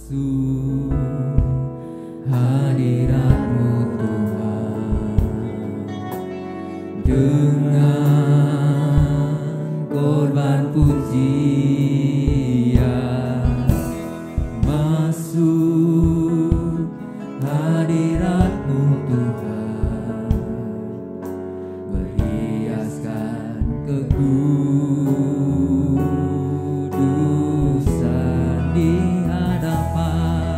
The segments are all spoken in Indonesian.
masuk hadirat-Mu Tuhan, dengan korban pujian. Masuk hadirat-Mu Tuhan, berhiaskan kekudusan di hadapan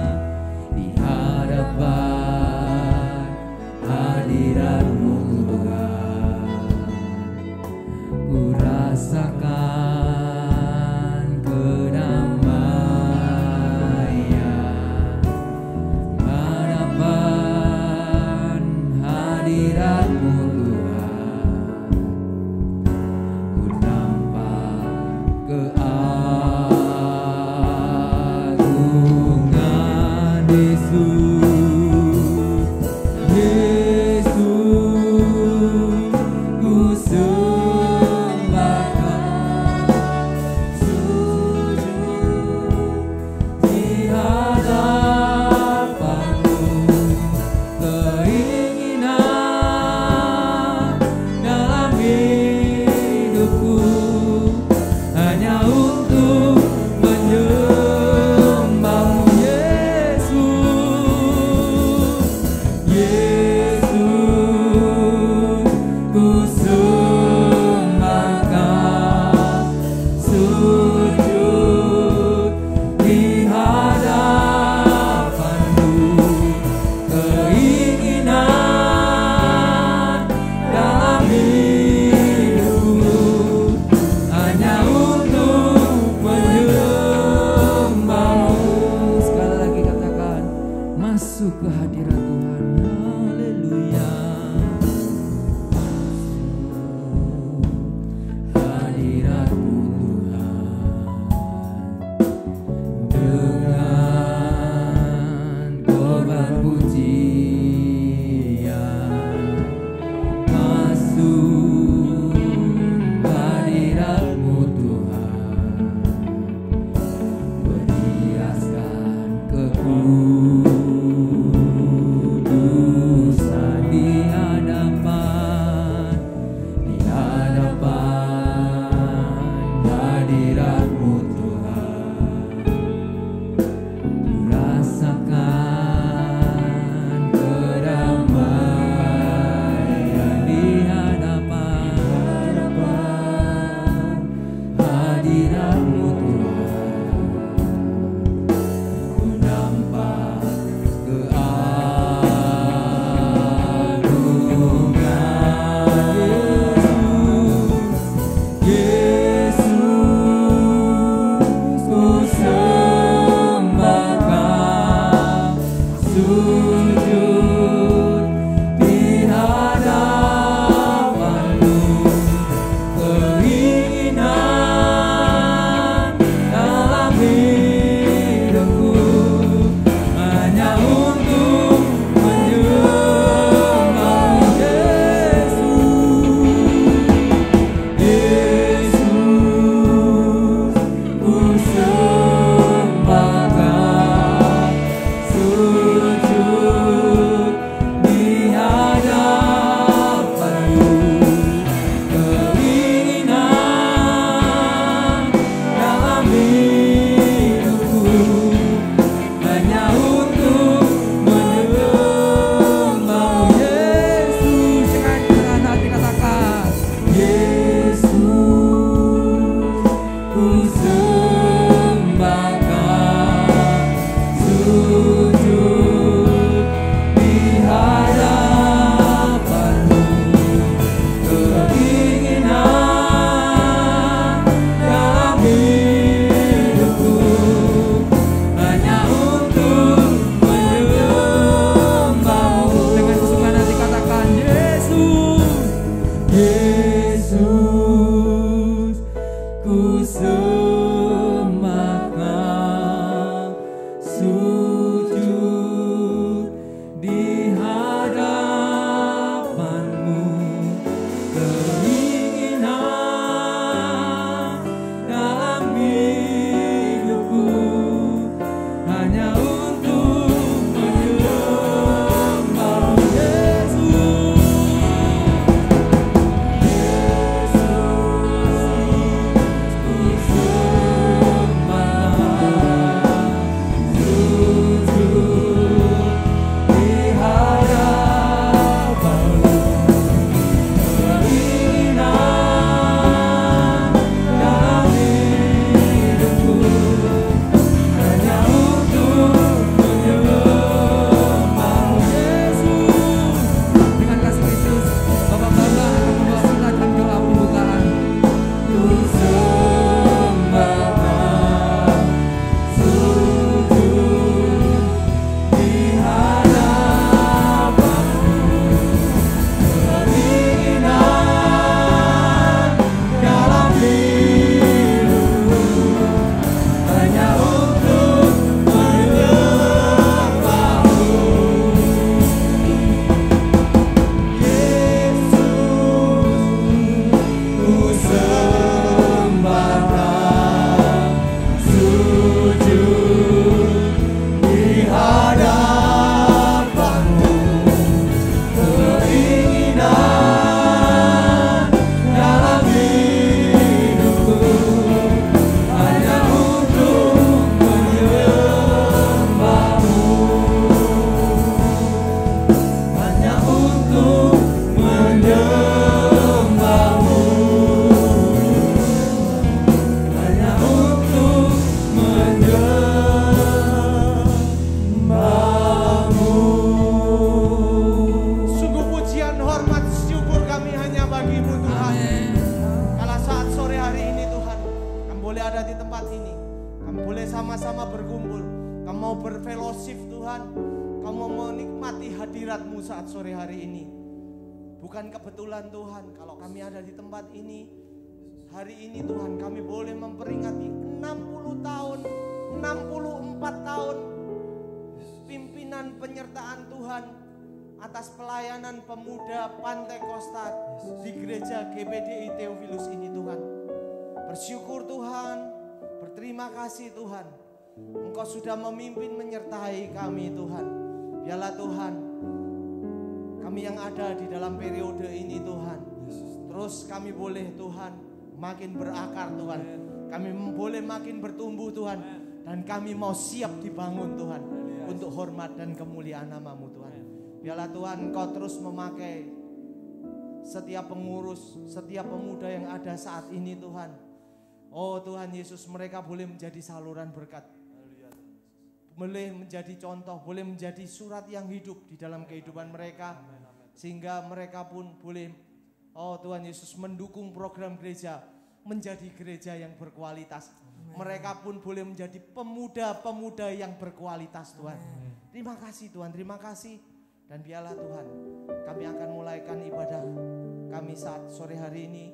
boleh ada di tempat ini. Kami boleh sama-sama berkumpul. Kami mau berfellowship Tuhan. Kami mau menikmati hadirat-Mu saat sore hari ini. Bukan kebetulan Tuhan kalau kami ada di tempat ini. Hari ini Tuhan kami boleh memperingati 60 tahun, 64 tahun pimpinan penyertaan Tuhan atas pelayanan pemuda Pantai Kosta di gereja GBDI Theophilus ini Tuhan. Bersyukur Tuhan, berterima kasih Tuhan. Engkau sudah memimpin menyertai kami Tuhan. Biarlah Tuhan, kami yang ada di dalam periode ini Tuhan, terus kami boleh Tuhan makin berakar Tuhan. Kami boleh makin bertumbuh Tuhan. Dan kami mau siap dibangun Tuhan untuk hormat dan kemuliaan nama-Mu Tuhan. Biarlah Tuhan Engkau terus memakai setiap pengurus, setiap pemuda yang ada saat ini Tuhan. Oh Tuhan Yesus, mereka boleh menjadi saluran berkat. Boleh menjadi contoh, boleh menjadi surat yang hidup di dalam kehidupan mereka. Sehingga mereka pun boleh, oh Tuhan Yesus, mendukung program gereja menjadi gereja yang berkualitas. Mereka pun boleh menjadi pemuda-pemuda yang berkualitas Tuhan. Terima kasih Tuhan, terima kasih. Dan biarlah Tuhan, kami akan mulaikan ibadah kami saat sore hari ini.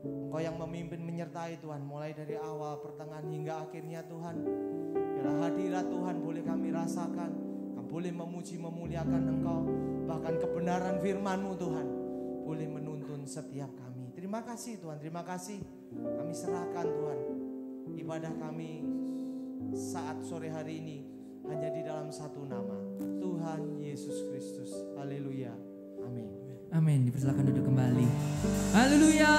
Engkau yang memimpin menyertai Tuhan, mulai dari awal, pertengahan hingga akhirnya Tuhan. Biarlah hadirat Tuhan boleh kami rasakan. Kami boleh memuji memuliakan Engkau. Bahkan kebenaran firman-Mu Tuhan boleh menuntun setiap kami. Terima kasih Tuhan, terima kasih. Kami serahkan Tuhan ibadah kami saat sore hari ini hanya di dalam satu nama, Tuhan Yesus Kristus. Haleluya. Amin. Amin. Dipersilakan duduk kembali. Haleluya.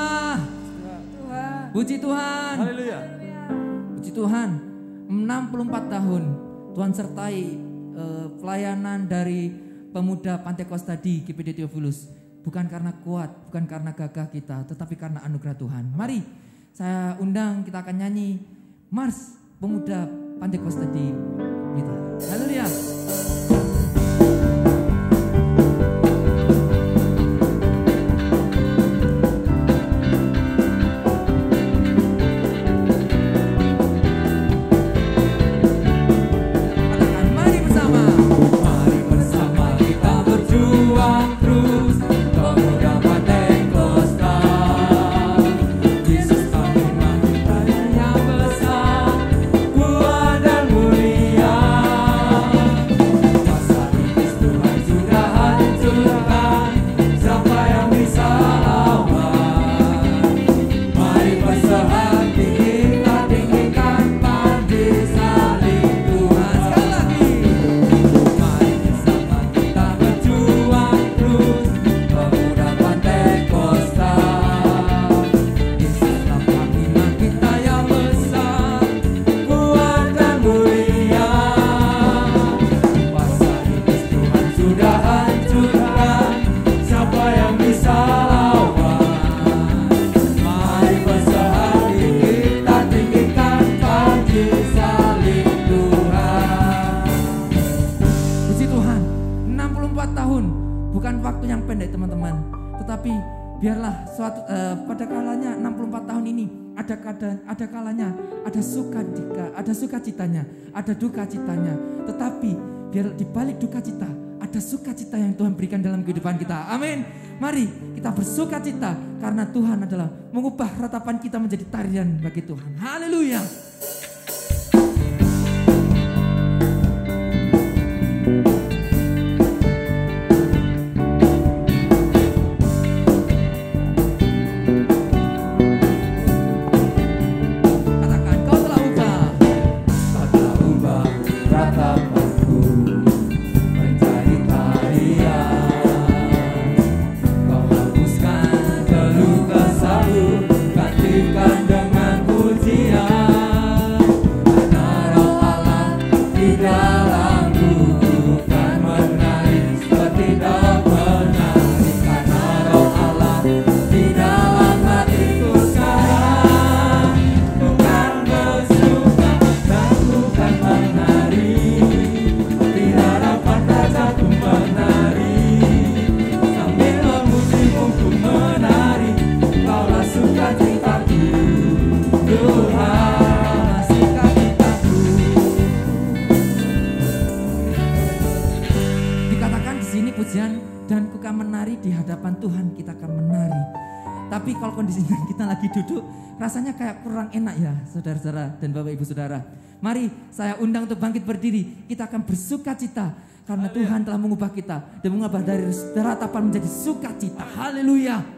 Puji Tuhan. Haleluya. Puji Tuhan. 64 tahun Tuhan sertai pelayanan dari pemuda Pantai Kosta di GBDI Theophilus. Bukan karena kuat, bukan karena gagah kita, tetapi karena anugerah Tuhan. Mari saya undang, kita akan nyanyi Mars Pemuda Pantai Kosta di Blitar. Haleluya. Katakan mari bersama. Mari bersama kita berjuang terus. Pemuda Pantai Kosta. Yesus kami manusia yang besar, kuat dan mulia. Masa iblis Tuhan sudah hancurkan, siapa yang bisa lawan? Mari bersehati kita tinggikan panji salib Tuhan. Sekali lagi. Mari bersama kita berjuang terus. Pemuda Pantai Kosta. Yesuslah pimpinan kita yang besar, kuat dan mulia. Kuasa iblis Tuhan sudah hancurkan, siapa yang bisa lawan? Mari bersehati kita tinggikan panji salib Tuhan. Puji Tuhan, 64 tahun bukan waktu yang pendek teman-teman. Tetapi biarlah suatu pada kalanya 64 tahun ini ada kalanya ada sukacitanya, ada duka citanya. Tetapi biar di balik duka cita ada sukacita yang Tuhan berikan dalam kehidupan kita. Amin. Mari kita bersukacita karena Tuhan adalah mengubah ratapan kita menjadi tarian bagi Tuhan. Haleluya. Katakan kau telah ubah ratapanku menjadi tarian. Kau hapuskan keluh kesahku, gantikan dengan pujian. pujian dan ku akan menari di hadapan Tuhan, kita akan menari. Tapi kalau kondisinya kita lagi duduk, rasanya kayak kurang enak ya saudara-saudara dan Bapak Ibu Saudara. Mari saya undang untuk bangkit berdiri, kita akan bersuka cita karena Tuhan telah mengubah kita dan mengubah dari ratapan menjadi sukacita. Haleluya.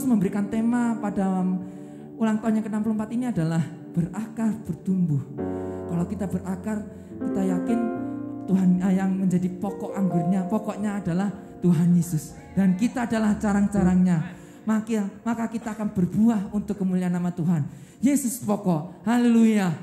Memberikan tema pada ulang tahun yang ke-64 ini adalah berakar bertumbuh. Kalau kita berakar, kita yakin Tuhan yang menjadi pokok anggurnya, pokoknya adalah Tuhan Yesus. Dan kita adalah carang-carangnya. Maka kita akan berbuah untuk kemuliaan nama Tuhan. Yesus pokok. Haleluya.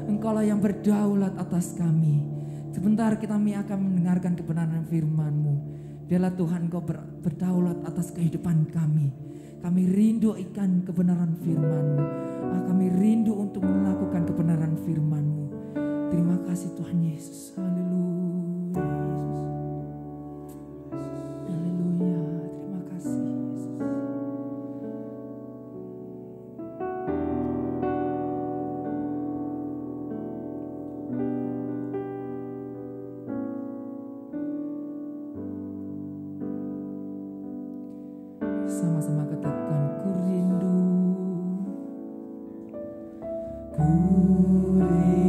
Engkaulah yang berdaulat atas kami. Sebentar kami akan mendengarkan kebenaran firman-Mu. Biarlah Tuhan Engkau berdaulat atas kehidupan kami. Kami rindu ikan kebenaran firman-Mu. Kami rindu untuk melakukan kebenaran firman-Mu. Terima kasih Tuhan Yesus. Haleluya Yesus. Haleluya. Terima kasih Yesus. Sama-sama katakan ku rindu. Ku rindu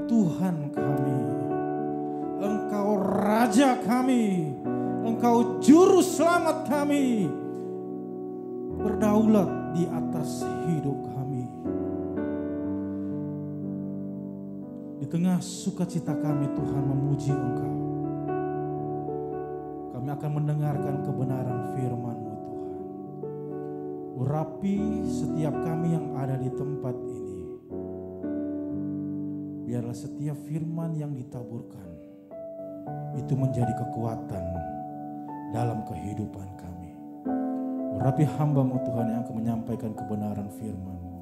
Tuhan kami, Engkau Raja kami, Engkau Juru Selamat kami, berdaulat di atas hidup kami. Di tengah sukacita kami Tuhan memuji Engkau. Kami akan mendengarkan kebenaran firman-Mu Tuhan. Urapi setiap kami yang ada di tempat ini. Biarlah setiap firman yang ditaburkan itu menjadi kekuatan dalam kehidupan kami. Urapi hamba-Mu Tuhan yang akan menyampaikan kebenaran firman-Mu.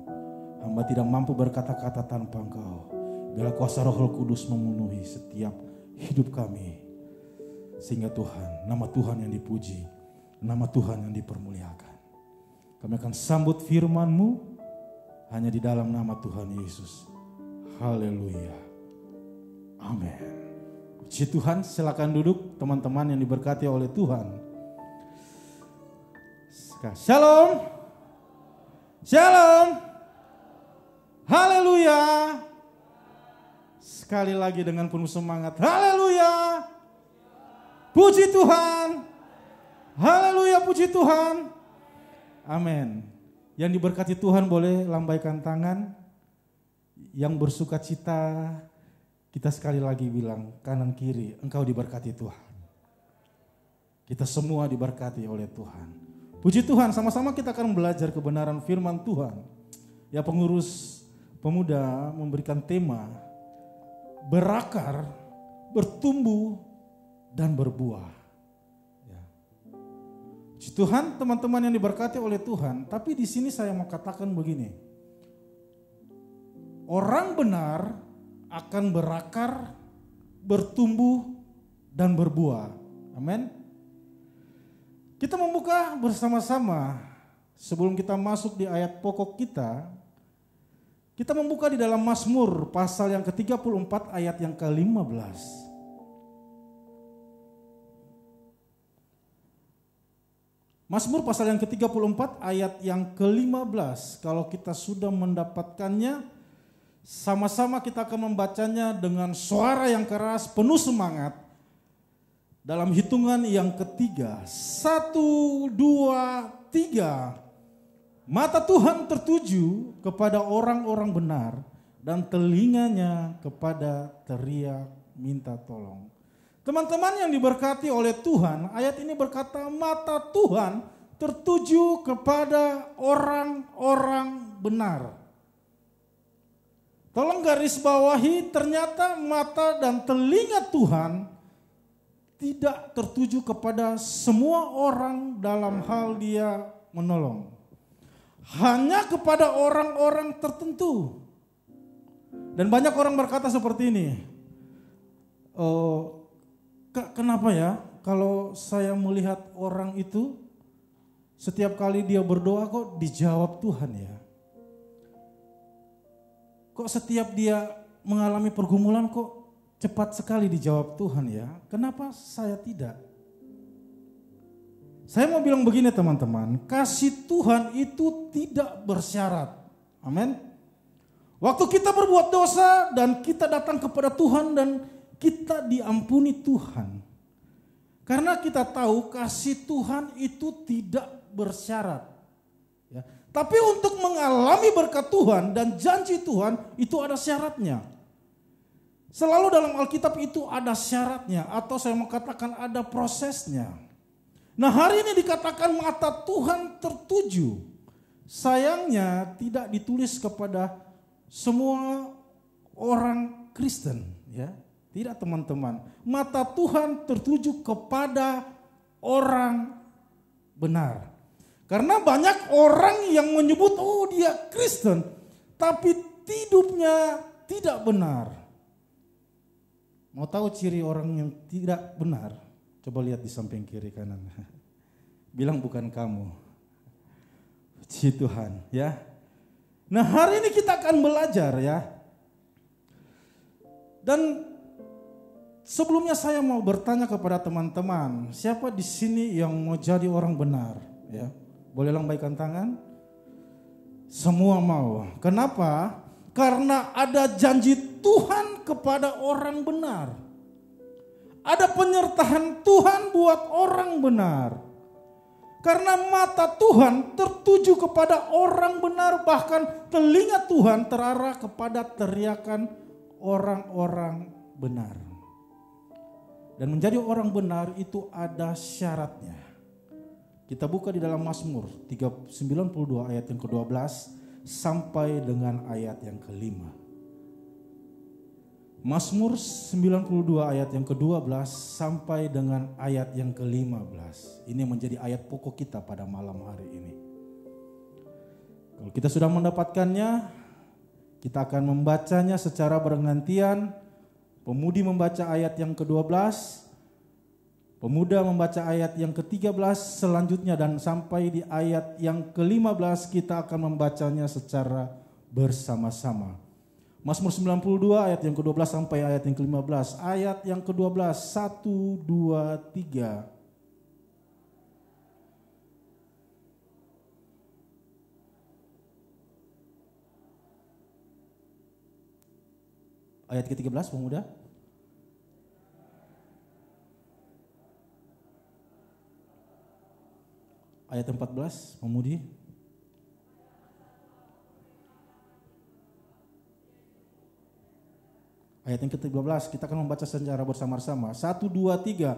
Hamba tidak mampu berkata-kata tanpa Engkau. Biarlah kuasa Roh Kudus memenuhi setiap hidup kami. Sehingga Tuhan, nama Tuhan yang dipuji, nama Tuhan yang dipermuliakan. Kami akan sambut firman-Mu hanya di dalam nama Tuhan Yesus. Haleluya. Amin. Puji Tuhan, silakan duduk teman-teman yang diberkati oleh Tuhan. Shalom. Shalom. Haleluya. Sekali lagi dengan penuh semangat. Haleluya. Puji Tuhan. Haleluya, puji Tuhan. Amin. Yang diberkati Tuhan boleh lambaikan tangan. Yang bersuka cita, kita sekali lagi bilang kanan kiri, engkau diberkati Tuhan. Kita semua diberkati oleh Tuhan. Puji Tuhan, sama-sama kita akan belajar kebenaran firman Tuhan. Ya, pengurus pemuda memberikan tema berakar, bertumbuh, dan berbuah. Ya. Puji Tuhan, teman-teman yang diberkati oleh Tuhan. Tapi di sini saya mau katakan begini. Orang benar akan berakar, bertumbuh, dan berbuah. Amin. Kita membuka bersama-sama sebelum kita masuk di ayat pokok kita. Kita membuka di dalam Mazmur pasal yang ke-34 ayat yang ke-15. Mazmur pasal yang ke-34 ayat yang ke-15. Kalau kita sudah mendapatkannya, sama-sama kita akan membacanya dengan suara yang keras, penuh semangat. Dalam hitungan yang ketiga, 1, 2, 3. Mata Tuhan tertuju kepada orang-orang benar dan telinganya kepada teriak minta tolong. Teman-teman yang diberkati oleh Tuhan, ayat ini berkata mata Tuhan tertuju kepada orang-orang benar. Tolong garis bawahi, ternyata mata dan telinga Tuhan tidak tertuju kepada semua orang dalam hal Dia menolong. Hanya kepada orang-orang tertentu. Dan banyak orang berkata seperti ini. Kenapa ya kalau saya melihat orang itu setiap kali dia berdoa kok dijawab Tuhan ya? Kok setiap dia mengalami pergumulan kok cepat sekali dijawab Tuhan ya? Kenapa saya tidak? Saya mau bilang begini teman-teman, kasih Tuhan itu tidak bersyarat. Amin. Waktu kita berbuat dosa dan kita datang kepada Tuhan dan kita diampuni Tuhan. Karena kita tahu kasih Tuhan itu tidak bersyarat. Ya. Tapi untuk mengalami berkat Tuhan dan janji Tuhan itu ada syaratnya. Selalu dalam Alkitab itu ada syaratnya atau saya mau katakan ada prosesnya. Nah hari ini dikatakan mata Tuhan tertuju. Sayangnya tidak ditulis kepada semua orang Kristen. Ya. Tidak teman-teman. Mata Tuhan tertuju kepada orang benar. Karena banyak orang yang menyebut, oh dia Kristen, tapi hidupnya tidak benar. Mau tahu ciri orang yang tidak benar? Coba lihat di samping kiri kanan. Bilang bukan kamu. Puji Tuhan ya. Nah hari ini kita akan belajar ya. Dan sebelumnya saya mau bertanya kepada teman-teman, siapa di sini yang mau jadi orang benar? Ya. Boleh lambaikan tangan? Semua mau. Kenapa? Karena ada janji Tuhan kepada orang benar. Ada penyertaan Tuhan buat orang benar. Karena mata Tuhan tertuju kepada orang benar, bahkan telinga Tuhan terarah kepada teriakan orang-orang benar. Dan menjadi orang benar itu ada syaratnya. Kita buka di dalam Mazmur 92 ayat yang ke-12 sampai dengan ayat yang ke-5. Mazmur 92 ayat yang ke-12 sampai dengan ayat yang ke-15. Ini menjadi ayat pokok kita pada malam hari ini. Kalau kita sudah mendapatkannya, kita akan membacanya secara bergantian. Pemudi membaca ayat yang ke-12, pemuda membaca ayat yang ke-13 selanjutnya, dan sampai di ayat yang ke-15 kita akan membacanya secara bersama-sama. Mazmur 92 ayat yang ke-12 sampai ayat yang ke-15. Ayat yang ke-12, 1, 2, 3. Ayat ke-13 pemuda. Ayat 14 pemudi. Ayat yang ke-13 kita akan membaca secara bersama-sama. 1, 2, 3.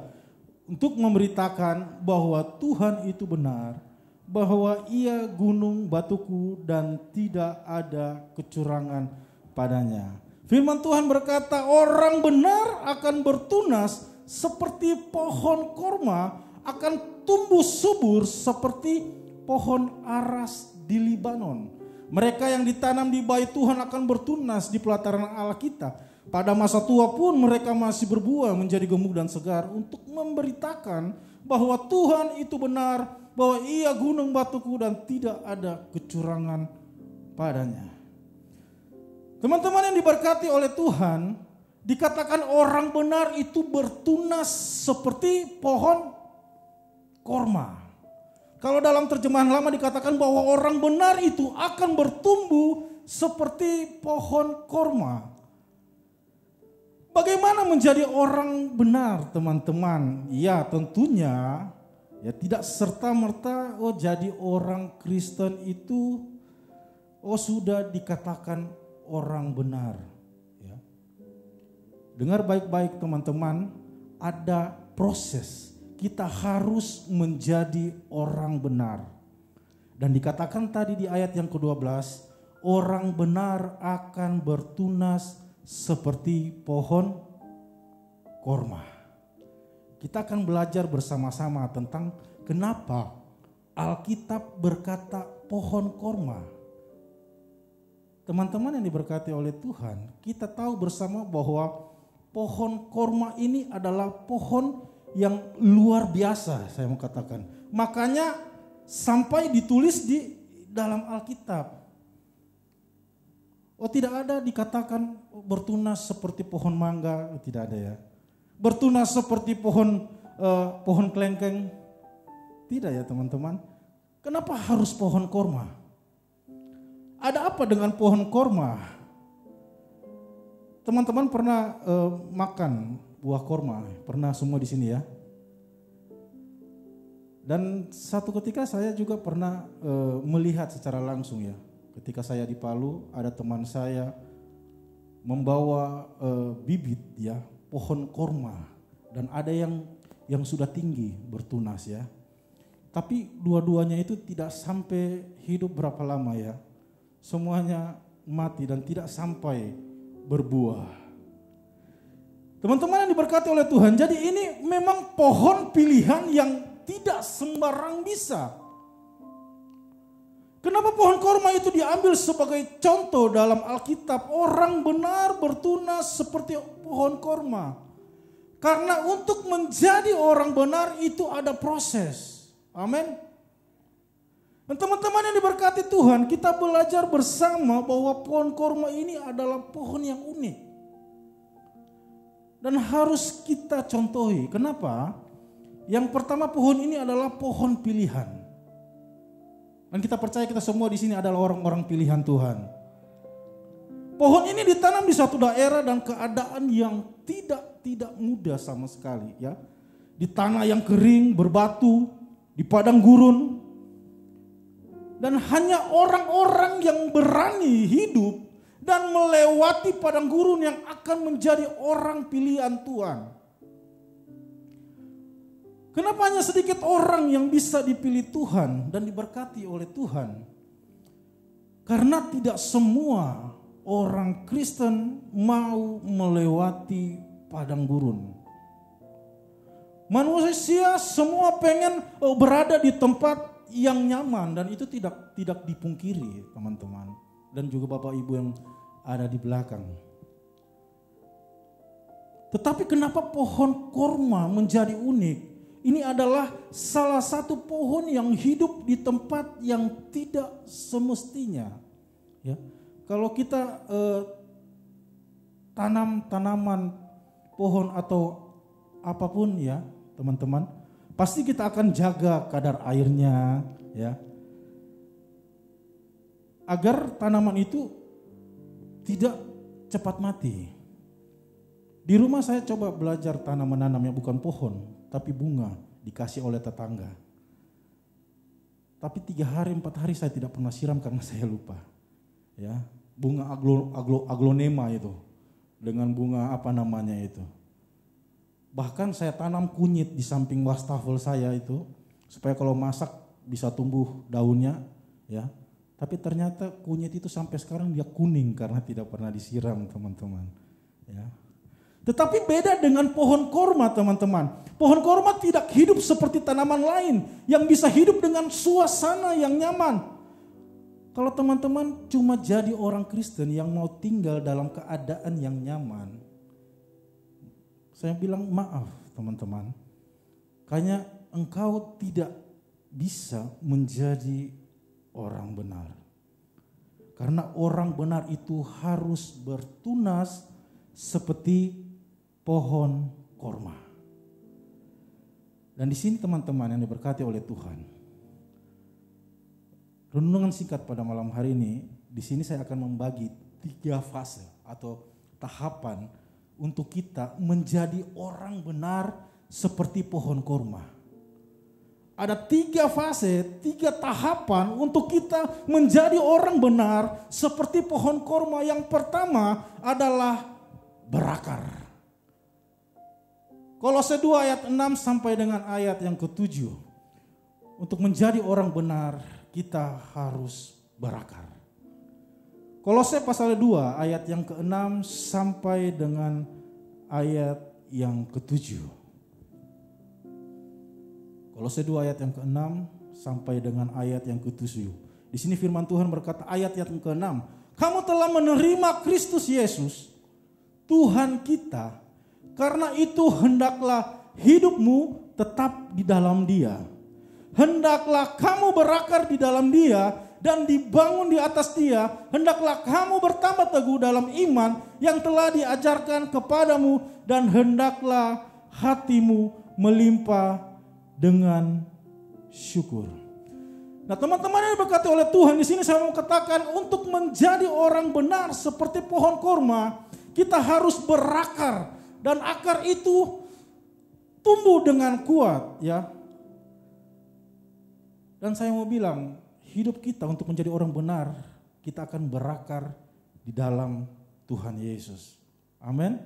Untuk memberitakan bahwa Tuhan itu benar, bahwa Ia gunung batuku dan tidak ada kecurangan padanya. Firman Tuhan berkata, orang benar akan bertunas seperti pohon korma, akan tumbuh subur seperti pohon aras di Libanon. Mereka yang ditanam di bait Tuhan akan bertunas di pelataran Allah kita. Pada masa tua pun mereka masih berbuah menjadi gemuk dan segar, untuk memberitakan bahwa Tuhan itu benar, bahwa Ia gunung batuku dan tidak ada kecurangan padanya. Teman-teman yang diberkati oleh Tuhan, dikatakan orang benar itu bertunas seperti pohon korma. Kalau dalam terjemahan lama dikatakan bahwa orang benar itu akan bertumbuh seperti pohon korma. Bagaimana menjadi orang benar, teman-teman? Ya, tentunya ya tidak serta-merta jadi orang Kristen itu sudah dikatakan orang benar. Ya. Dengar baik-baik teman-teman, ada proses. Kita harus menjadi orang benar. Dan dikatakan tadi di ayat yang ke-12, orang benar akan bertunas seperti pohon korma. Kita akan belajar bersama-sama tentang kenapa Alkitab berkata pohon korma. Teman-teman yang diberkati oleh Tuhan, kita tahu bersama bahwa pohon korma ini adalah pohon yang luar biasa, saya mau katakan. Makanya sampai ditulis di dalam Alkitab. Tidak ada dikatakan bertunas seperti pohon mangga, tidak ada ya. Bertunas seperti pohon kelengkeng, tidak ya teman-teman. Kenapa harus pohon korma? Ada apa dengan pohon korma? Teman-teman pernah makan buah korma? Pernah semua di sini ya? Dan satu ketika saya juga pernah melihat secara langsung ya. Ketika saya di Palu, ada teman saya membawa bibit ya, pohon korma, dan ada yang sudah tinggi bertunas ya. Tapi dua-duanya itu tidak sampai hidup berapa lama ya. Semuanya mati dan tidak sampai berbuah. Teman-teman yang diberkati oleh Tuhan, jadi ini memang pohon pilihan yang tidak sembarang bisa. Kenapa pohon korma itu diambil sebagai contoh dalam Alkitab? Orang benar bertunas seperti pohon korma. Karena untuk menjadi orang benar itu ada proses. Amin. Dan teman-teman yang diberkati Tuhan, kita belajar bersama bahwa pohon korma ini adalah pohon yang unik. Dan harus kita contohi. Kenapa? Yang pertama, pohon ini adalah pohon pilihan. Dan kita percaya kita semua di sini adalah orang-orang pilihan Tuhan. Pohon ini ditanam di satu daerah dan keadaan yang tidak mudah sama sekali, ya. Di tanah yang kering, berbatu, di padang gurun. Dan hanya orang-orang yang berani hidup dan melewati padang gurun yang akan menjadi orang pilihan Tuhan. Kenapa hanya sedikit orang yang bisa dipilih Tuhan dan diberkati oleh Tuhan? Karena tidak semua orang Kristen mau melewati padang gurun. Manusia semua pengen berada di tempat yang nyaman dan itu tidak dipungkiri, teman-teman, dan juga Bapak Ibu yang ada di belakang. Tetapi kenapa pohon korma menjadi unik? Ini adalah salah satu pohon yang hidup di tempat yang tidak semestinya. Ya, kalau kita tanam tanaman, pohon atau apapun, ya teman-teman, pasti kita akan jaga kadar airnya, ya, agar tanaman itu tidak cepat mati. Di rumah saya coba belajar tanam menanam yang bukan pohon, tapi bunga dikasih oleh tetangga. Tapi 3 hari 4 hari saya tidak pernah siram karena saya lupa. Ya, bunga aglonema itu dengan bunga apa namanya itu. Bahkan saya tanam kunyit di samping wastafel saya itu supaya kalau masak bisa tumbuh daunnya, ya. Tapi ternyata kunyit itu sampai sekarang dia kuning karena tidak pernah disiram, teman-teman. Ya. Tetapi beda dengan pohon korma, teman-teman. Pohon korma tidak hidup seperti tanaman lain yang bisa hidup dengan suasana yang nyaman. Kalau teman-teman cuma jadi orang Kristen yang mau tinggal dalam keadaan yang nyaman, saya bilang maaf, teman-teman. Kayaknya engkau tidak bisa menjadi orang benar. Karena orang benar itu harus bertunas seperti pohon korma. Dan di sini teman-teman yang diberkati oleh Tuhan, renungan singkat pada malam hari ini, di sini saya akan membagi 3 fase atau tahapan untuk kita menjadi orang benar seperti pohon korma. Ada 3 fase, 3 tahapan untuk kita menjadi orang benar seperti pohon korma. Yang pertama adalah berakar. Kolose 2 ayat 6 sampai dengan ayat yang ke-7. Untuk menjadi orang benar, kita harus berakar. Kolose pasal 2 ayat yang ke-6 sampai dengan ayat yang ke-7. Kolose 2 ayat yang ke-6 sampai dengan ayat yang ke-7. Di sini firman Tuhan berkata, ayat yang ke-6, kamu telah menerima Kristus Yesus, Tuhan kita. Karena itu hendaklah hidupmu tetap di dalam Dia. Hendaklah kamu berakar di dalam Dia dan dibangun di atas Dia. Hendaklah kamu bertambah teguh dalam iman yang telah diajarkan kepadamu dan hendaklah hatimu melimpah dengan syukur. Nah, teman-teman yang diberkati oleh Tuhan, di sini saya mau katakan untuk menjadi orang benar seperti pohon korma, kita harus berakar. Dan akar itu tumbuh dengan kuat, ya. Dan saya mau bilang, hidup kita untuk menjadi orang benar, kita akan berakar di dalam Tuhan Yesus. Amin.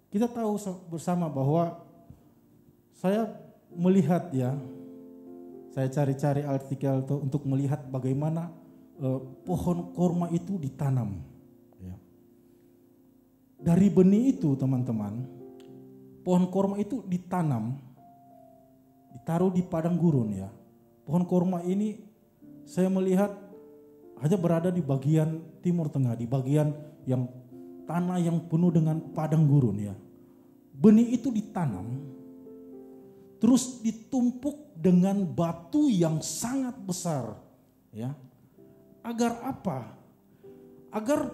Kita tahu bersama bahwa saya melihat, ya, saya cari-cari artikel untuk melihat bagaimana pohon korma itu ditanam. Dari benih itu, teman-teman, pohon korma itu ditanam, ditaruh di padang gurun, ya. Pohon korma ini saya melihat hanya berada di bagian timur tengah, di bagian yang tanah yang penuh dengan padang gurun, ya. Benih itu ditanam, terus ditumpuk dengan batu yang sangat besar, ya. Agar apa? Agar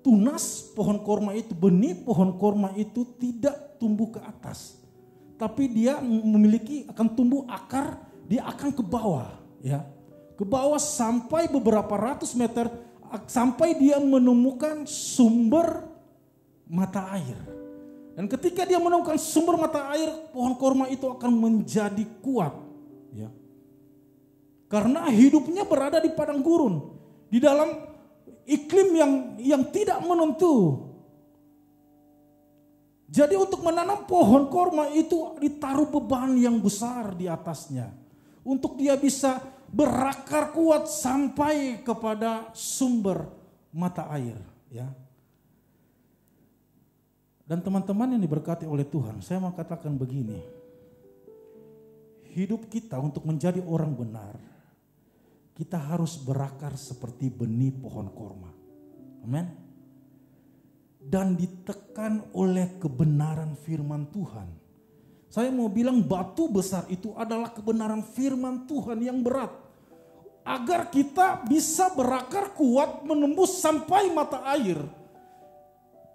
tunas pohon korma itu, benih pohon korma itu tidak tumbuh ke atas. Tapi dia akan tumbuh akar, dia akan ke bawah, ya. Ke bawah sampai beberapa ratus meter sampai dia menemukan sumber mata air. Dan ketika dia menemukan sumber mata air, pohon korma itu akan menjadi kuat. Ya. Karena hidupnya berada di padang gurun, di dalam iklim yang tidak menentu. Jadi untuk menanam pohon korma itu ditaruh beban yang besar di atasnya. Untuk dia bisa berakar kuat sampai kepada sumber mata air. Ya. Dan teman-teman yang diberkati oleh Tuhan, saya mau katakan begini. Hidup kita untuk menjadi orang benar, kita harus berakar seperti benih pohon korma. Amin. Dan ditekan oleh kebenaran firman Tuhan. Saya mau bilang batu besar itu adalah kebenaran firman Tuhan yang berat. Agar kita bisa berakar kuat menembus sampai mata air.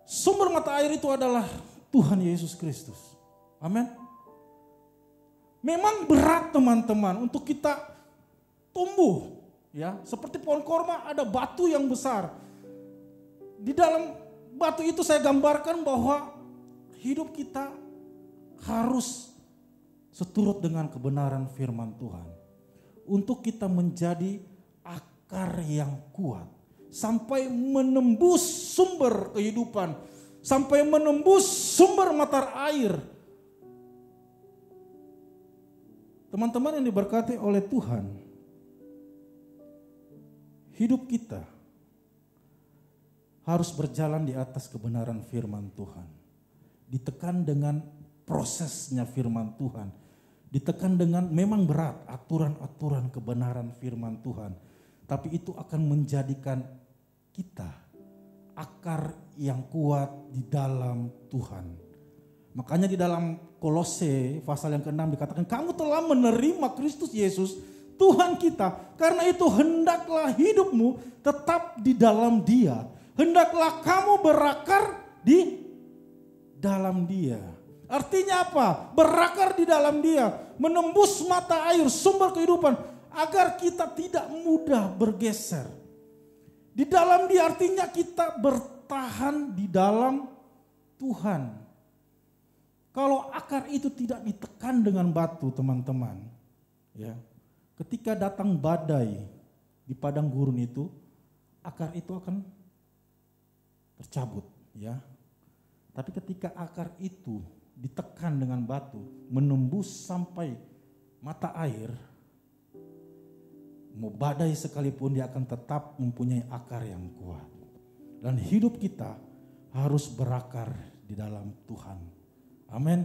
Sumber mata air itu adalah Tuhan Yesus Kristus. Amin. Memang berat teman-teman untuk kita tumbuh. Ya, seperti pohon korma ada batu yang besar. Di dalam batu itu saya gambarkan bahwa hidup kita harus seturut dengan kebenaran firman Tuhan. Untuk kita menjadi akar yang kuat. Sampai menembus sumber kehidupan. Sampai menembus sumber mata air. Teman-teman yang diberkati oleh Tuhan. Hidup kita harus berjalan di atas kebenaran firman Tuhan. Ditekan dengan prosesnya firman Tuhan. Ditekan dengan memang berat aturan-aturan kebenaran firman Tuhan. Tapi itu akan menjadikan kita akar yang kuat di dalam Tuhan. Makanya di dalam Kolose pasal yang ke-6 dikatakan kamu telah menerima Kristus Yesus Tuhan kita. Karena itu hendaklah hidupmu tetap di dalam Dia. Hendaklah kamu berakar di dalam Dia. Artinya apa? Berakar di dalam Dia. Menembus mata air, sumber kehidupan. Agar kita tidak mudah bergeser. Di dalam Dia artinya kita bertahan di dalam Tuhan. Kalau akar itu tidak ditekan dengan batu teman-teman. Ya, ketika datang badai di padang gurun itu. Akar itu akan tercabut, ya. Tapi ketika akar itu ditekan dengan batu, menembus sampai mata air, mau badai sekalipun dia akan tetap mempunyai akar yang kuat. Dan hidup kita harus berakar di dalam Tuhan. Amin.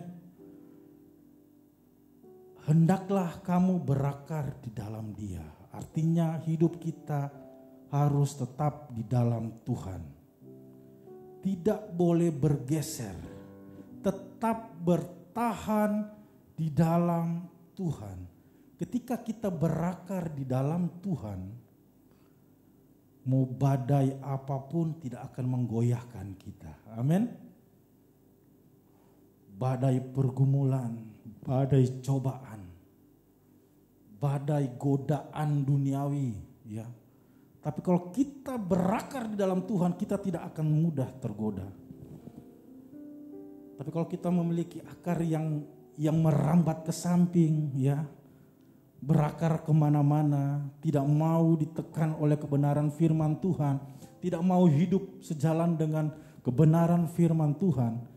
Hendaklah kamu berakar di dalam Dia. Artinya hidup kita harus tetap di dalam Tuhan. Tidak boleh bergeser, tetap bertahan di dalam Tuhan. Ketika kita berakar di dalam Tuhan, mau badai apapun tidak akan menggoyahkan kita. Amin. Badai pergumulan, badai cobaan, badai godaan duniawi, ya. Tapi kalau kita berakar di dalam Tuhan, kita tidak akan mudah tergoda. Tapi kalau kita memiliki akar yang merambat ke samping, ya, berakar kemana-mana, tidak mau ditekan oleh kebenaran firman Tuhan, tidak mau hidup sejalan dengan kebenaran firman Tuhan,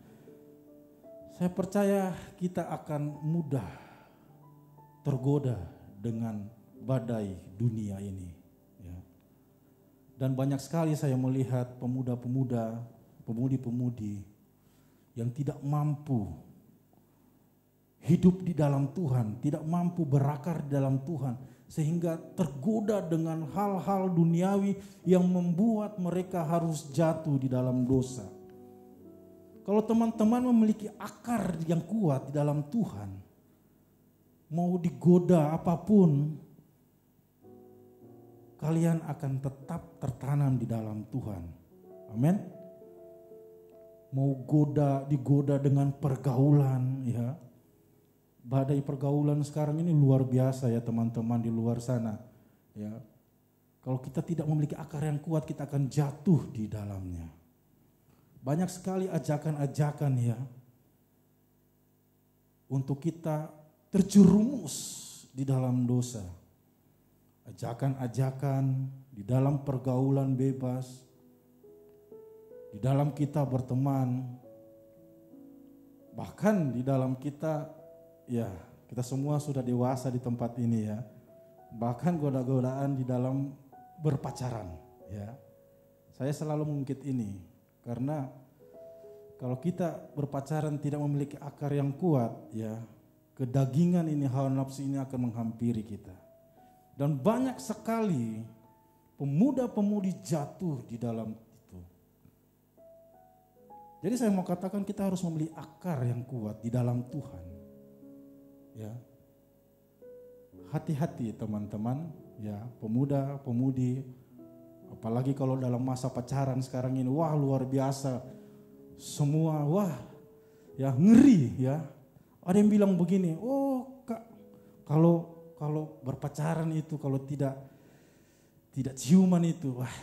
saya percaya kita akan mudah tergoda dengan badai dunia ini. Dan banyak sekali saya melihat pemuda-pemuda, pemudi-pemudi yang tidak mampu hidup di dalam Tuhan, tidak mampu berakar di dalam Tuhan, sehingga tergoda dengan hal-hal duniawi yang membuat mereka harus jatuh di dalam dosa. Kalau teman-teman memiliki akar yang kuat di dalam Tuhan, mau digoda apapun, kalian akan tetap tertanam di dalam Tuhan. Amin. Mau digoda dengan pergaulan, ya. Badai pergaulan sekarang ini luar biasa ya teman-teman di luar sana. Ya. Kalau kita tidak memiliki akar yang kuat, kita akan jatuh di dalamnya. Banyak sekali ajakan-ajakan ya, untuk kita terjerumus di dalam dosa. Ajakan-ajakan di dalam pergaulan bebas, di dalam kita berteman, bahkan di dalam kita, ya kita semua sudah dewasa di tempat ini ya, bahkan goda-godaan di dalam berpacaran ya. Saya selalu mengungkit ini karena kalau kita berpacaran tidak memiliki akar yang kuat ya, kedagingan ini, hawa nafsu ini akan menghampiri kita. Dan banyak sekali pemuda-pemudi jatuh di dalam itu. Jadi saya mau katakan kita harus memiliki akar yang kuat di dalam Tuhan. Ya. Hati-hati teman-teman, ya, pemuda-pemudi, apalagi kalau dalam masa pacaran sekarang ini, wah luar biasa. Semua wah ya ngeri ya. Ada yang bilang begini, oh Kak, kalau berpacaran itu kalau tidak ciuman itu, wah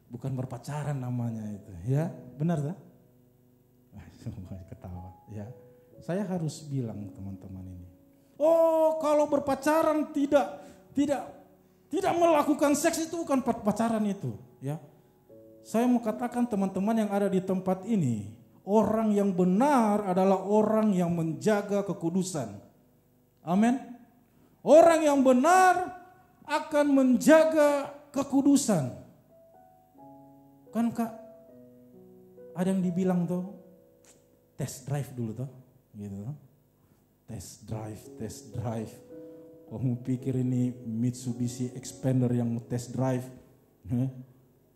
bukan berpacaran namanya itu, ya benar tak? Semua ketawa, ya. Saya harus bilang teman-teman ini, oh kalau berpacaran tidak melakukan seks itu bukan pacaran itu, ya. Saya mau katakan teman-teman yang ada di tempat ini, orang yang benar adalah orang yang menjaga kekudusan. Amin. Orang yang benar akan menjaga kekudusan. Kan Kak, ada yang dibilang tuh, test drive dulu tuh, gitu. Test drive. Kamu pikir ini Mitsubishi Expander yang test drive?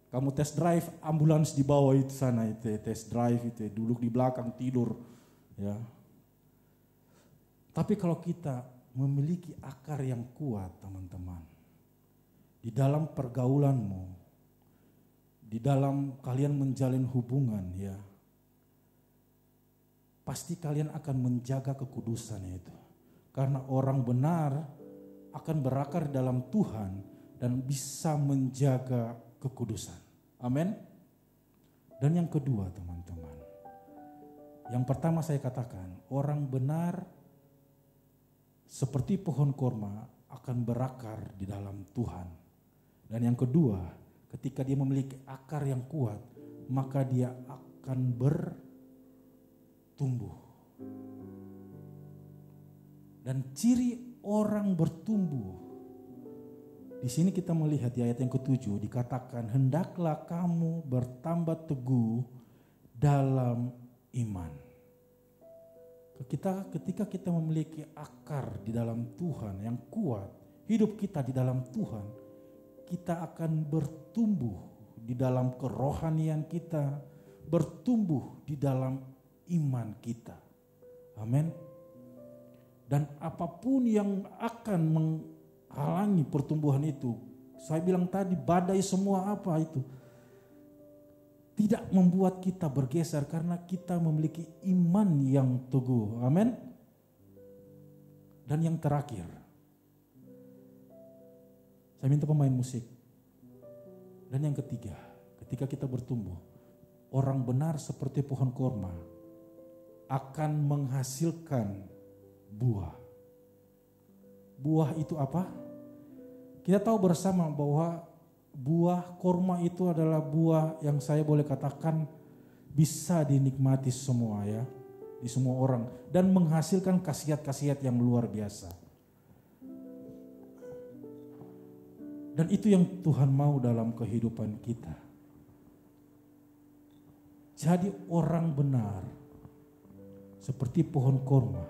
Kamu test drive ambulans di bawah itu sana, itu test drive itu duduk di belakang tidur, ya. Tapi kalau kita memiliki akar yang kuat teman-teman, di dalam pergaulanmu, di dalam kalian menjalin hubungan ya, pasti kalian akan menjaga kekudusan itu. Karena orang benar akan berakar dalam Tuhan dan bisa menjaga kekudusan. Amin. Dan yang kedua teman-teman, yang pertama saya katakan, orang benar seperti pohon korma akan berakar di dalam Tuhan. Dan yang kedua, ketika dia memiliki akar yang kuat, maka dia akan bertumbuh. Dan ciri orang bertumbuh, di sini kita melihat di ayat yang ke-7 dikatakan, hendaklah kamu bertambah teguh dalam iman. Ketika kita memiliki akar di dalam Tuhan yang kuat, hidup kita di dalam Tuhan, kita akan bertumbuh di dalam kerohanian kita, bertumbuh di dalam iman kita. Amin. Dan apapun yang akan menghalangi pertumbuhan itu, saya bilang tadi badai semua apa itu, tidak membuat kita bergeser karena kita memiliki iman yang teguh. Amin. Dan yang terakhir, saya minta pemain musik. Dan yang ketiga, ketika kita bertumbuh, orang benar seperti pohon korma akan menghasilkan buah. Buah itu apa? Kita tahu bersama bahwa buah korma itu adalah buah yang saya boleh katakan bisa dinikmati semua ya, di semua orang, dan menghasilkan khasiat-khasiat yang luar biasa. Dan itu yang Tuhan mau dalam kehidupan kita. Jadi orang benar seperti pohon korma.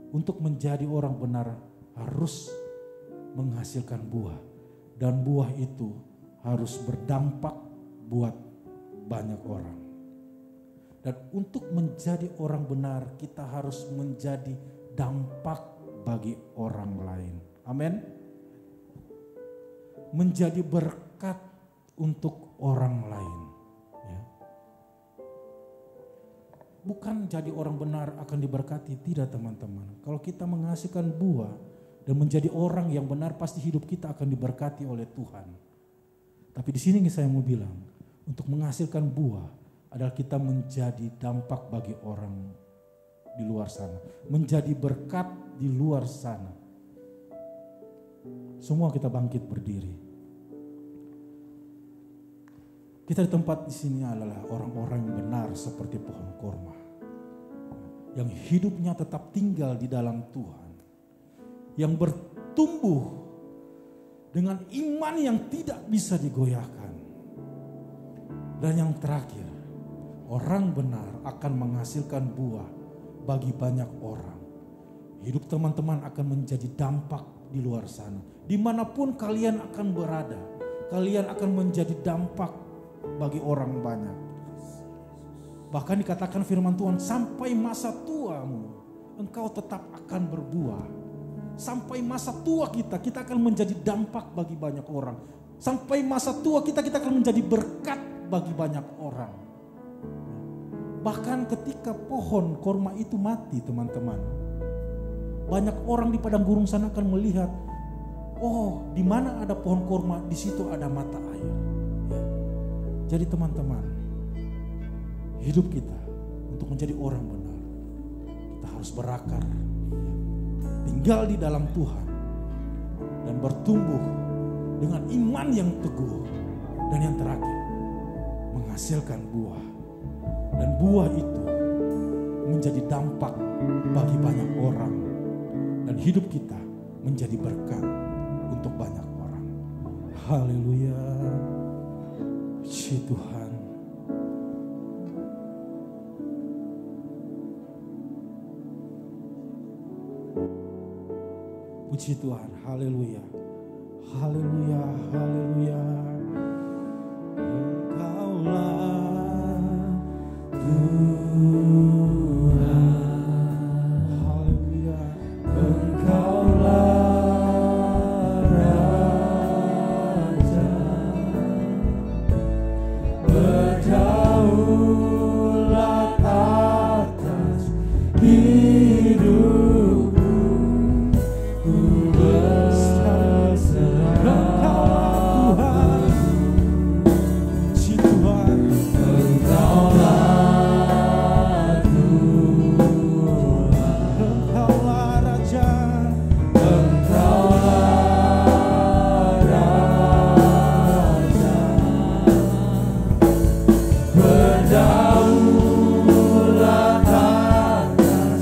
Untuk menjadi orang benar harus menghasilkan buah. Dan buah itu harus berdampak buat banyak orang. Dan untuk menjadi orang benar kita harus menjadi dampak bagi orang lain. Amin. Menjadi berkat untuk orang lain. Ya. Bukan jadi orang benar akan diberkati, tidak teman-teman. Kalau kita menghasilkan buah, dan menjadi orang yang benar, pasti hidup kita akan diberkati oleh Tuhan. Tapi di sini saya mau bilang, untuk menghasilkan buah adalah kita menjadi dampak bagi orang di luar sana, menjadi berkat di luar sana. Semua kita bangkit berdiri. Kita di tempat di sini adalah orang-orang yang benar seperti pohon korma, yang hidupnya tetap tinggal di dalam Tuhan, yang bertumbuh dengan iman yang tidak bisa digoyahkan. Dan yang terakhir, orang benar akan menghasilkan buah bagi banyak orang. Hidup teman-teman akan menjadi dampak di luar sana. Dimanapun kalian akan berada, kalian akan menjadi dampak bagi orang banyak. Bahkan dikatakan firman Tuhan, sampai masa tuamu engkau tetap akan berbuah. Sampai masa tua kita akan menjadi dampak bagi banyak orang. Sampai masa tua kita akan menjadi berkat bagi banyak orang. Bahkan ketika pohon korma itu mati, teman-teman, banyak orang di padang gurun sana akan melihat, oh, di mana ada pohon korma, di situ ada mata air. Ya. Jadi teman-teman, hidup kita untuk menjadi orang benar, kita harus berakar, tinggal di dalam Tuhan, dan bertumbuh dengan iman yang teguh, dan yang terakhir, menghasilkan buah. Dan buah itu menjadi dampak bagi banyak orang, dan hidup kita menjadi berkat untuk banyak orang. Haleluya. Puji Tuhan. Puji Tuhan. Haleluya. Haleluya. Haleluya. Engkaulah Tuhan. Haleluya. Engkaulah Raja. Berdaulat atas hidupku. Ku berserah. Engkaulah Tuhan. Puji Tuhan. Engkaulah Tuhan. Engkaulah Raja. Engkaulah Raja. Berdaulat atas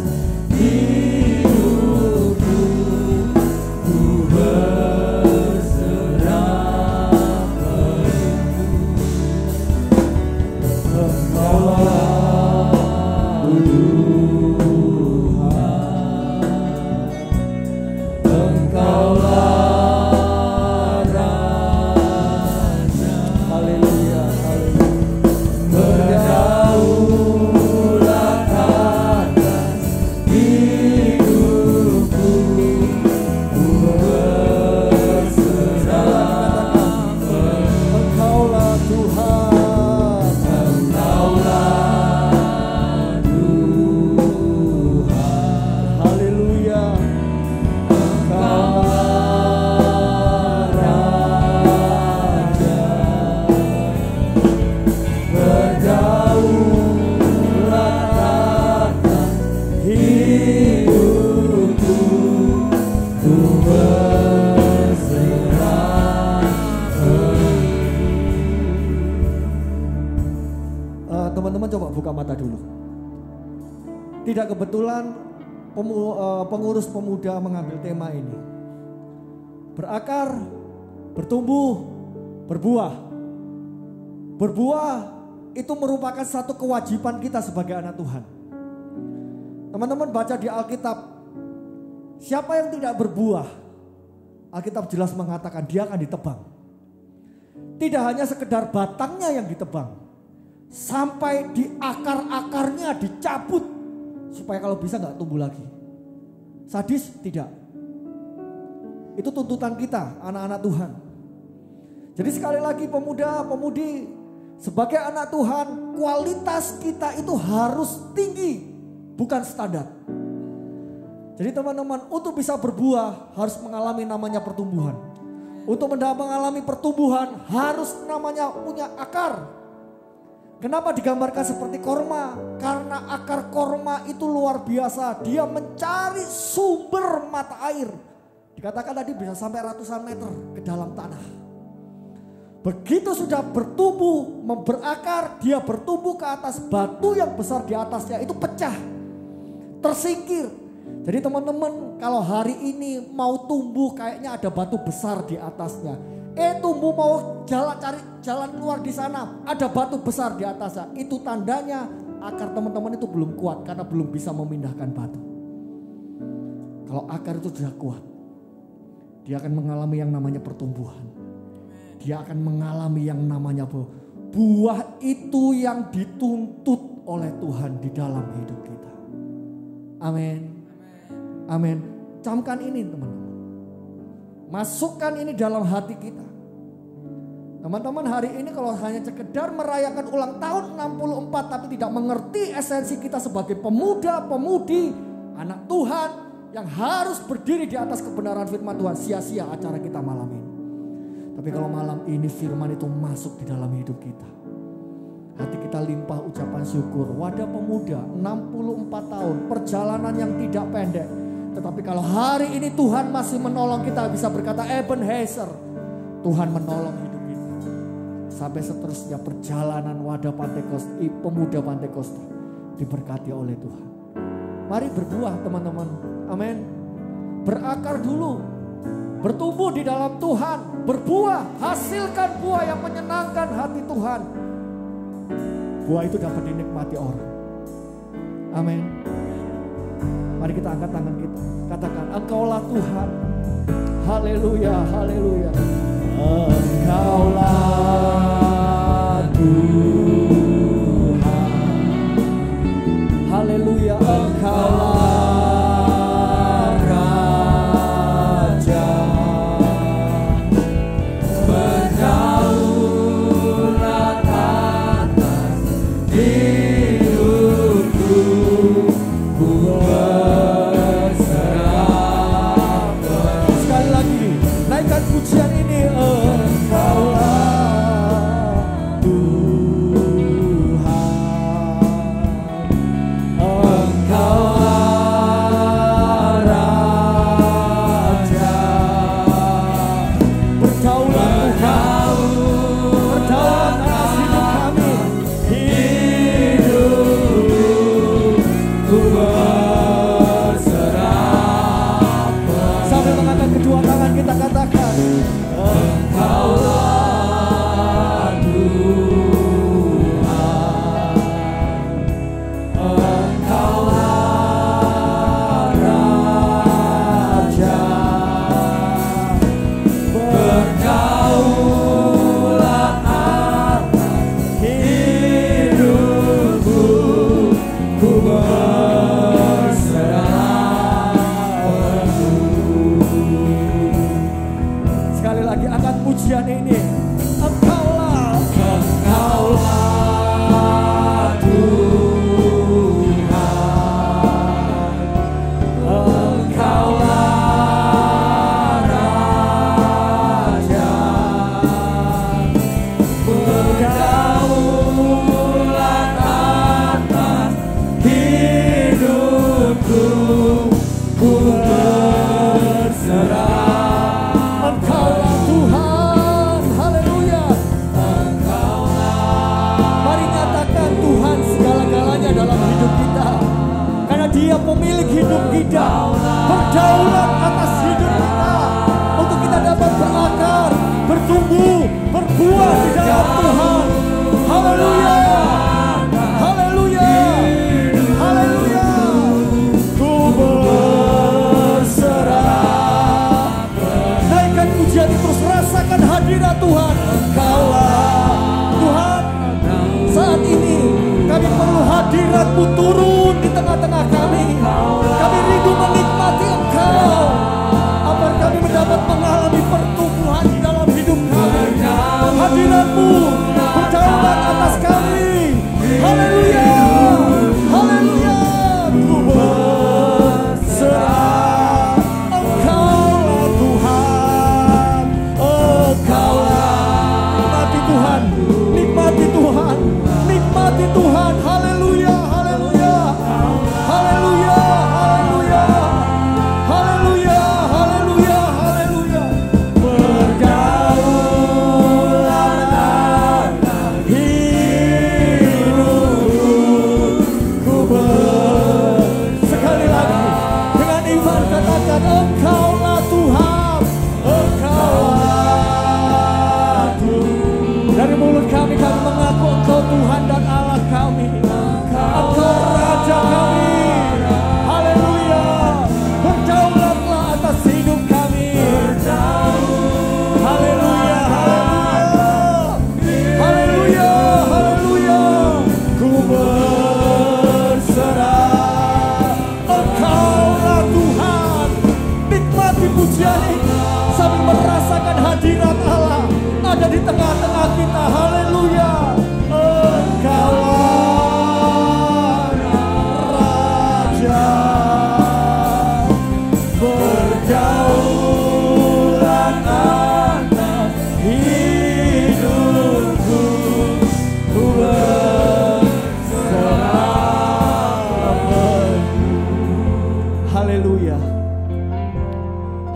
hidupku. Ku berserah padamu. Engkaulah Tuhan. Engkaulah Raja. Haleluya, haleluya. Berdaulat atas hidupku. Ku berserah padamu. Engkaulah Tuhan. Engkaulah Tuhan. Haleluya. Engkaulah Raja. Berdaulat atas hidupku. Ku berserah padamu. Teman-teman coba buka mata dulu. Tidak kebetulan pengurus pemuda mengambil tema ini. Berakar, bertumbuh, berbuah. Berbuah itu merupakan satu kewajiban kita sebagai anak Tuhan. Teman-teman baca di Alkitab, siapa yang tidak berbuah, Alkitab jelas mengatakan dia akan ditebang. Tidak hanya sekedar batangnya yang ditebang, sampai di akar-akarnya dicabut supaya kalau bisa nggak tumbuh lagi. Sadis? Tidak. Itu tuntutan kita anak-anak Tuhan. Jadi sekali lagi pemuda-pemudi, sebagai anak Tuhan, kualitas kita itu harus tinggi, bukan standar. Jadi teman-teman, untuk bisa berbuah harus mengalami namanya pertumbuhan. Untuk mengalami pertumbuhan harus namanya punya akar. Kenapa digambarkan seperti korma? Karena akar korma itu luar biasa. Dia mencari sumber mata air. Dikatakan tadi bisa sampai ratusan meter ke dalam tanah. Begitu sudah bertumbuh, berakar, dia bertumbuh ke atas, batu yang besar di atasnya itu pecah, tersingkir. Jadi teman-teman, kalau hari ini mau tumbuh kayaknya ada batu besar di atasnya. Tumbuh mau cari jalan keluar di sana, ada batu besar di atasnya. Itu tandanya akar teman-teman itu belum kuat karena belum bisa memindahkan batu. Kalau akar itu sudah kuat, dia akan mengalami yang namanya pertumbuhan. Dia akan mengalami yang namanya buah itu yang dituntut oleh Tuhan di dalam hidup kita. Amin. Amin. Camkan ini teman-teman. Masukkan ini dalam hati kita. Teman-teman, hari ini kalau hanya sekedar merayakan ulang tahun 64 tapi tidak mengerti esensi kita sebagai pemuda, pemudi, anak Tuhan yang harus berdiri di atas kebenaran firman Tuhan, sia-sia acara kita malam ini. Tapi kalau malam ini firman itu masuk di dalam hidup kita, hati kita limpah ucapan syukur. Wadah pemuda 64 tahun, perjalanan yang tidak pendek. Tetapi kalau hari ini Tuhan masih menolong kita, bisa berkata Ebenezer, Tuhan menolong hidup kita. Sampai seterusnya perjalanan wadah Pantekosta, pemuda Pantekosta diberkati oleh Tuhan. Mari berbuah teman-teman, amin. Berakar dulu, bertumbuh di dalam Tuhan, berbuah, hasilkan buah yang menyenangkan hati Tuhan. Buah itu dapat dinikmati orang. Amin. Mari kita angkat tangan kita, katakan Engkaulah Tuhan. Haleluya, haleluya. Engkaulah Tuhan. Haleluya, Engkaulah Raja. Berdaulat atas hidupku, ku berserah. Sekali lagi, naikkan pujian ini. Engkaulah Tuhan, Engkaulah Raja. Berdaulat Tuhan, berdaulat atas hidup kami. Hidupku berserah. Sambil mengangkat kedua tangan kita katakan Engkaulah Tuhan, Engkaulah Raja. berdaulat atas hidupku, ku berserah penuh. Sekali lagi angkat pujian ini. Engkaulah Tuhan, Engkaulah Raja, berdaulat atas hidupku, ku berserah. Engkaulah Tuhan. Haleluya. Mari nyatakan Tuhan segala-galanya dalam hidup kita. Karena Dia pemilik hidup kita, berdaulat atas hidup kita, untuk kita dapat berakar, bertumbuh, berbuah di dalam Tuhan. Haleluya. Haleluya. Haleluya. Ku berserah. Naikkan pujian terus, rasakan hadirat Tuhan. Engkaulah Tuhan. Saat ini kami perlu hadirat-Mu turun di tengah-tengah kami. Kami rindu menikmati Engkau, agar kami mendapat mengalami pertumbuhan di dalam hidup kami. Hadirat-Mu berdaulat atas kami. Haleluya. Haleluya. Ku berserah.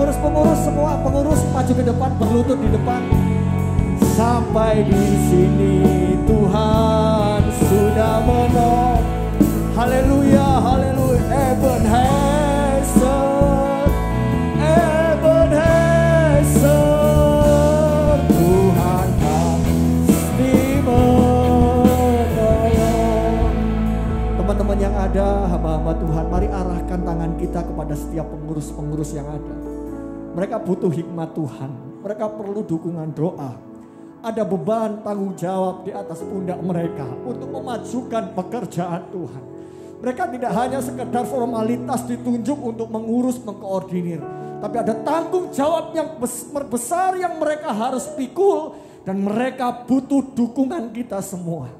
Pengurus-pengurus semua, pengurus maju ke depan, berlutut di depan. Sampai di sini Tuhan sudah menolong. Haleluya, haleluya. Ebenezer, Ebenezer, Tuhan pasti menolong. Teman-teman yang ada, hamba-hamba Tuhan, mari arahkan tangan kita kepada setiap pengurus-pengurus yang ada. Mereka butuh hikmat Tuhan, mereka perlu dukungan doa. Ada beban tanggung jawab di atas pundak mereka untuk memajukan pekerjaan Tuhan. Mereka tidak hanya sekedar formalitas ditunjuk untuk mengurus, mengkoordinir. Tapi ada tanggung jawab yang besar yang mereka harus pikul. Dan mereka butuh dukungan kita semua.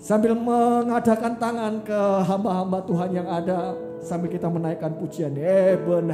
Sambil mengadakan tangan ke hamba-hamba Tuhan yang ada. Sambil kita menaikkan pujian Ebenezer.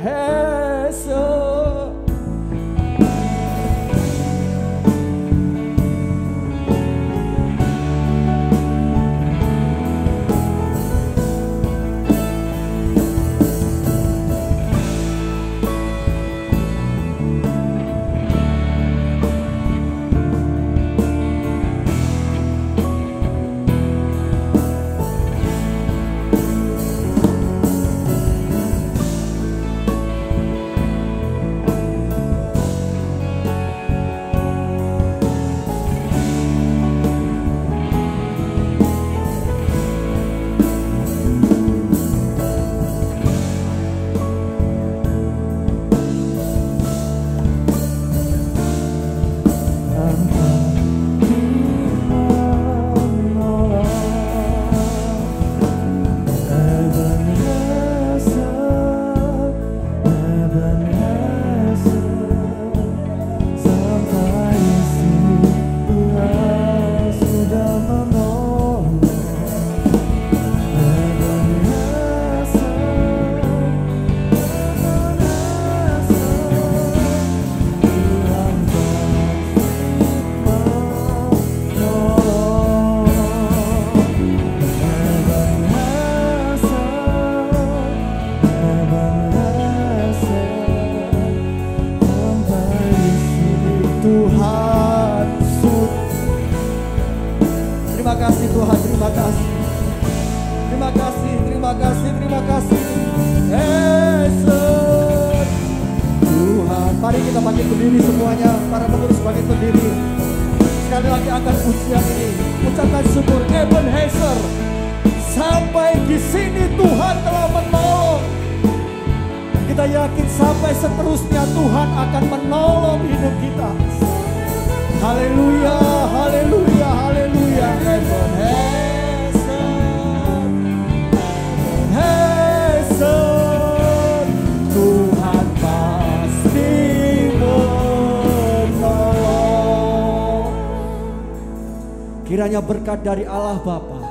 Kiranya berkat dari Allah Bapa,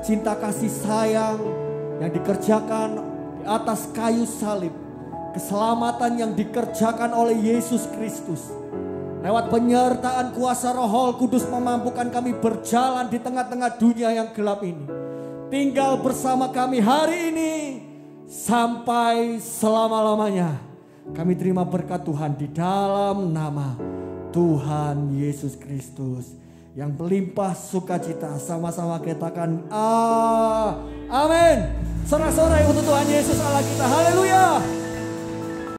cinta kasih sayang yang dikerjakan di atas kayu salib, keselamatan yang dikerjakan oleh Yesus Kristus, lewat penyertaan kuasa Roh Kudus memampukan kami berjalan di tengah-tengah dunia yang gelap ini. Tinggal bersama kami hari ini sampai selama-lamanya. Kami terima berkat Tuhan di dalam nama Tuhan Yesus Kristus. Yang melimpah sukacita, sama-sama katakan amin. Sorak-sorai untuk Tuhan Yesus Allah kita. Haleluya.